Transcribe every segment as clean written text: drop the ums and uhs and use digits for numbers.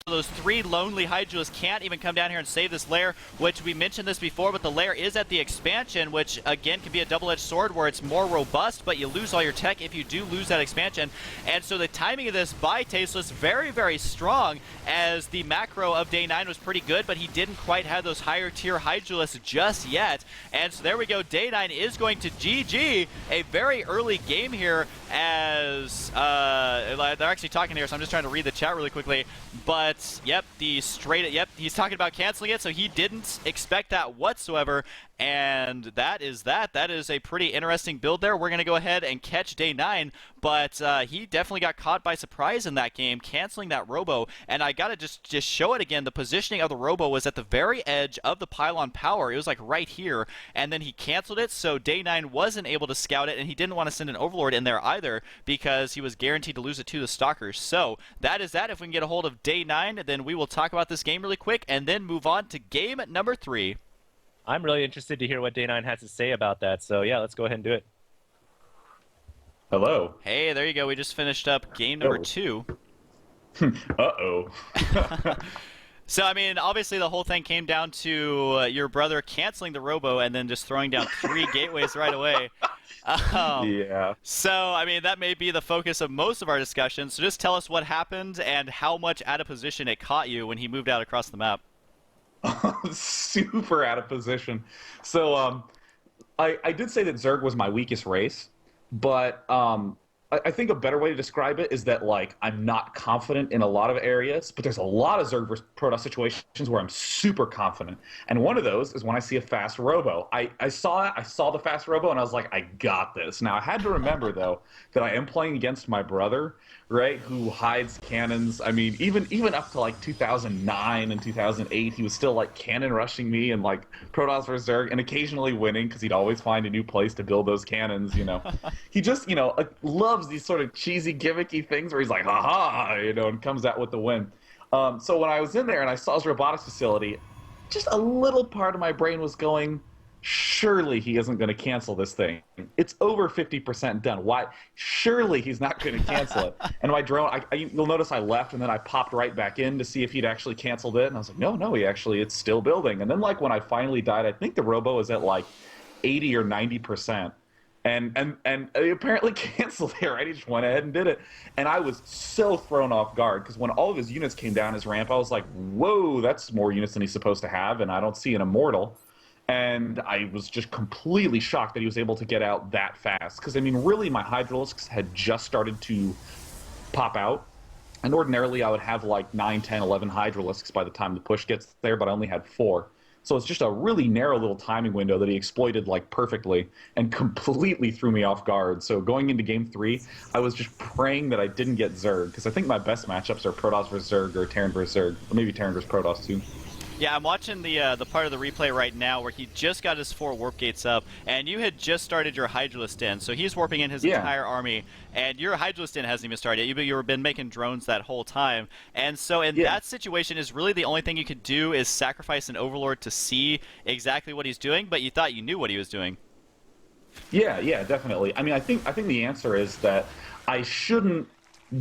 those 3 lonely Hydralisks can't even come down here and save this lair, which we mentioned this before, but the lair is at the expansion, which again can be a double-edged sword where it's more robust, but you lose all your tech if you do lose that expansion. And so the timing of this by Tasteless very, very strong, as the macro of day 9 was pretty good, but he didn't quite have those higher tier Hydralisks just yet. And so there we go, day 9 is going to GG a very early game here, as they're actually talking here, so I'm just trying to read the chat really quickly. But yep, he's talking about canceling it, so he didn't expect that whatsoever. And that is that. That is a pretty interesting build there. We're going to go ahead and catch day 9, but he definitely got caught by surprise in that game, canceling that Robo. And I got to just show it again. The positioning of the Robo was at the very edge of the pylon power. It was like right here, and then he canceled it, so day 9 wasn't able to scout it, and he didn't want to send an Overlord in there either because he was guaranteed to lose it to the Stalkers. So that is that. If we can get a hold of day 9, then we will talk about this game really quick and then move on to game number 3. I'm really interested to hear what Day 9 has to say about that, so yeah, let's go ahead and do it. Hello. Hey, there you go. We just finished up game number 2. Uh-oh. So, I mean, obviously the whole thing came down to your brother canceling the Robo and then just throwing down 3 gateways right away. Yeah. So, I mean, that may be the focus of most of our discussion. So just tell us what happened and how much out of position it caught you when he moved out across the map. Super out of position. So I did say that Zerg was my weakest race, but I think a better way to describe it is that, like, I'm not confident in a lot of areas, but there's a lot of Zerg versus Protoss situations where I'm super confident. And one of those is when I see a fast Robo. I saw the fast Robo, and I was like, I got this. Now, I had to remember, though, that I am playing against my brother, right, who hides cannons. I mean, even up to, like, 2009 and 2008, he was still, like, cannon rushing me and, like, Protoss versus Zerg, and occasionally winning, because he'd always find a new place to build those cannons, you know. He just, you know, loves these sort of cheesy, gimmicky things where he's like, ha-ha, you know, and comes out with the win. So when I was in there and I saw his robotics facility, just a little part of my brain was going, surely he isn't going to cancel this thing. It's over 50% done. Why? Surely he's not going to cancel it. And my drone, you'll notice I left and then I popped right back in to see if he'd actually canceled it. And I was like, no, it's still building. And then, like, when I finally died, I think the Robo is at like 80 or 90%. And he apparently canceled it, right? He just went ahead and did it. And I was so thrown off guard, because when all of his units came down his ramp, I was like, whoa, that's more units than he's supposed to have, and I don't see an Immortal. And I was just completely shocked that he was able to get out that fast. Because, I mean, really, my Hydralisks had just started to pop out. And ordinarily, I would have like 9, 10, 11 Hydralisks by the time the push gets there, but I only had 4. So it's just a really narrow little timing window that he exploited, like, perfectly and completely threw me off guard. So going into Game 3, I was just praying that I didn't get Zerg, because I think my best matchups are Protoss vs. Zerg or Terran vs. Zerg, or maybe Terran vs. Protoss, too. Yeah, I'm watching the part of the replay right now where he just got his 4 warp gates up, and you had just started your Hydralisk in, so he's warping in his entire army, and your Hydralisk in hasn't even started yet. You've been making drones that whole time, and so in that situation is really the only thing you could do is sacrifice an Overlord to see exactly what he's doing, but you thought you knew what he was doing. Yeah, definitely. I mean, I think the answer is that I shouldn't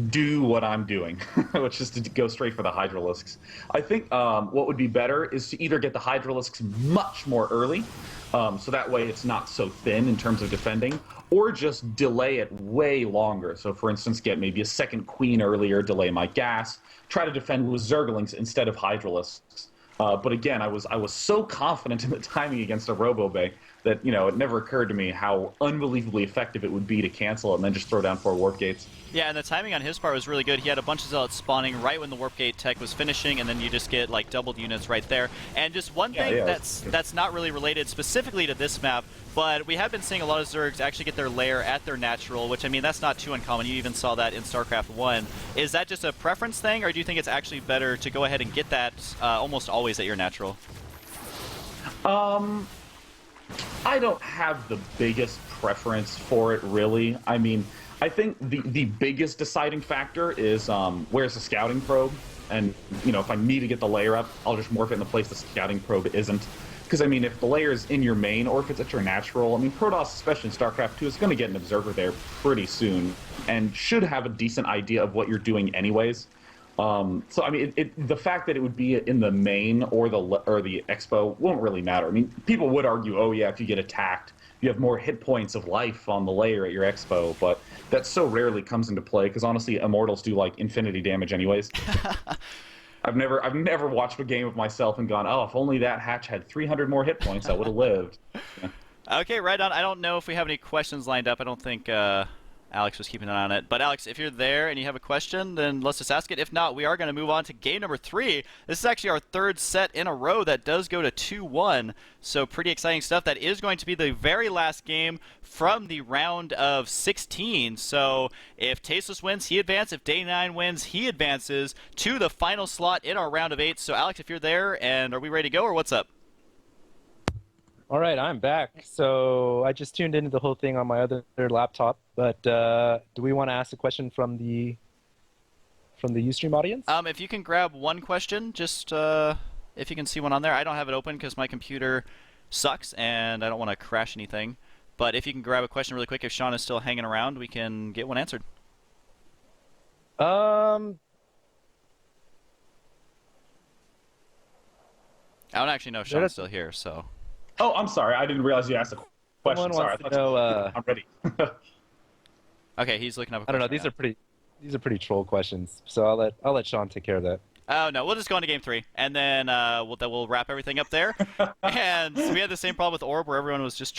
do what I'm doing, which is to go straight for the Hydralisks. I think what would be better is to either get the Hydralisks much more early, so that way it's not so thin in terms of defending, or just delay it way longer. So, for instance, get maybe a second Queen earlier, delay my gas, try to defend with Zerglings instead of Hydralisks. But again, I was so confident in the timing against a Robo-Bay that, you know, it never occurred to me how unbelievably effective it would be to cancel it and then just throw down 4 warp gates. Yeah, and the timing on his part was really good. He had a bunch of zealots spawning right when the warp gate tech was finishing, and then you just get like doubled units right there. And just one thing that's not really related specifically to this map, but we have been seeing a lot of Zergs actually get their lair at their natural, which, I mean, that's not too uncommon. You even saw that in StarCraft 1. Is that just a preference thing, or do you think it's actually better to go ahead and get that almost always at your natural? I don't have the biggest preference for it, really. I mean, I think the biggest deciding factor is where's the scouting probe, and, you know, if I need to get the layer up, I'll just morph it in the place the scouting probe isn't. Because, I mean, if the layer is in your main, or if it's at your natural, I mean, Protoss, especially in StarCraft 2, is going to get an observer there pretty soon, and should have a decent idea of what you're doing anyways. So I mean, the fact that it would be in the main or the expo won't really matter. I mean, people would argue, oh yeah, if you get attacked, you have more hit points of life on the layer at your expo, but that so rarely comes into play because honestly, immortals do like infinity damage anyways. I've never watched a game of myself and gone, oh, if only that hatch had 300 more hit points, I would have lived. Yeah. Okay, right on. I don't know if we have any questions lined up. I don't think Alex was keeping an eye on it. But Alex, if you're there and you have a question, then let's just ask it. If not, we are going to move on to game number 3. This is actually our third set in a row that does go to 2-1. So pretty exciting stuff. That is going to be the very last game from the round of 16. So if Tasteless wins, he advances. If Day 9 wins, he advances to the final slot in our round of 8. So Alex, if you're there, and are we ready to go, or what's up? All right, I'm back. So I just tuned into the whole thing on my other laptop, but do we want to ask a question from the Ustream audience? If you can grab one question, just if you can see one on there. I don't have it open because my computer sucks and I don't want to crash anything. But if you can grab a question really quick, if Sean is still hanging around, we can get one answered. I don't actually know if Sean's still here, so... Oh, I'm sorry. I didn't realize you asked a question. Someone wants to know, I'm ready. Okay, he's looking up a I don't know. question These are pretty troll questions. So I'll let Sean take care of that. Oh, no. We'll just go into game 3, and then we'll wrap everything up there. And we had the same problem with Orb where everyone was just